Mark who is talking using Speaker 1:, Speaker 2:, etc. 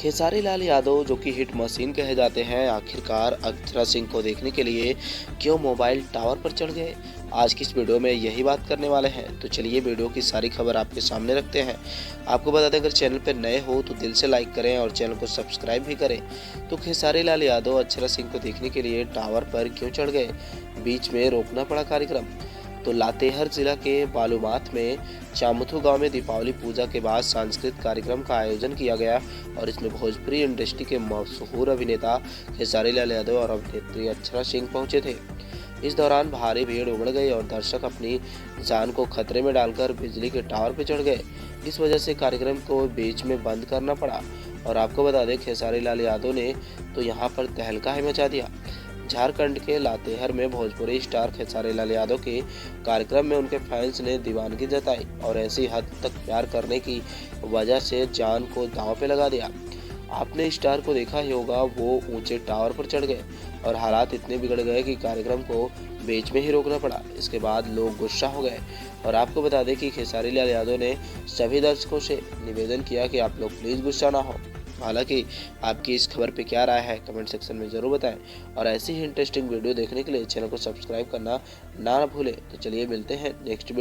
Speaker 1: खेसारी लाल यादव जो कि hit machine कहे जाते हैं, आखिरकार अक्षरा सिंह को देखने के लिए क्यों मोबाइल टावर पर चढ़ गए। आज की इस वीडियो में यही बात करने वाले हैं, तो चलिए वीडियो की सारी खबर आपके सामने रखते हैं। आपको बता दें, अगर चैनल पर नए हो तो दिल से लाइक करें और चैनल को सब्सक्राइब भी करें। तो खेसारी लाल यादव अक्षरा सिंह को देखने के लिए टावर पर क्यों चढ़ गए, बीच में रोकना पड़ा कार्यक्रम। तो लातेहार जिला के बालूमाथ में चामुथू गांव में दीपावली पूजा के बाद सांस्कृतिक कार्यक्रम का आयोजन किया गया और इसमें भोजपुरी इंडस्ट्री के मशहूर अभिनेता खेसारी लाल यादव और अभिनेत्री अक्षरा सिंह पहुंचे थे। इस दौरान भारी भीड़ उमड़ गई और दर्शक अपनी जान को खतरे में डालकर बिजली के टावर पर चढ़ गए। इस वजह से कार्यक्रम को बीच में बंद करना पड़ा। और आपको बता दें, खेसारी लाल यादव ने तो यहाँ पर तहलका ही मचा दिया। झारखंड के लातेहार में भोजपुरी स्टार खेसारी लाल यादव के कार्यक्रम में उनके फैंस ने दीवानगी जताई और ऐसी हद तक प्यार करने की वजह से जान को दांव पे लगा दिया। आपने स्टार को देखा ही होगा, वो ऊंचे टावर पर चढ़ गए और हालात इतने बिगड़ गए कि कार्यक्रम को बीच में ही रोकना पड़ा। इसके बाद लोग गुस्सा हो गए और आपको बता दें कि खेसारी लाल यादव ने सभी दर्शकों से निवेदन किया कि आप लोग प्लीज़ गुस्सा ना हो। हालांकि आपकी इस खबर पे क्या राय है, कमेंट सेक्शन में ज़रूर बताएं और ऐसी ही इंटरेस्टिंग वीडियो देखने के लिए चैनल को सब्सक्राइब करना ना भूलें। तो चलिए मिलते हैं नेक्स्ट वीडियो।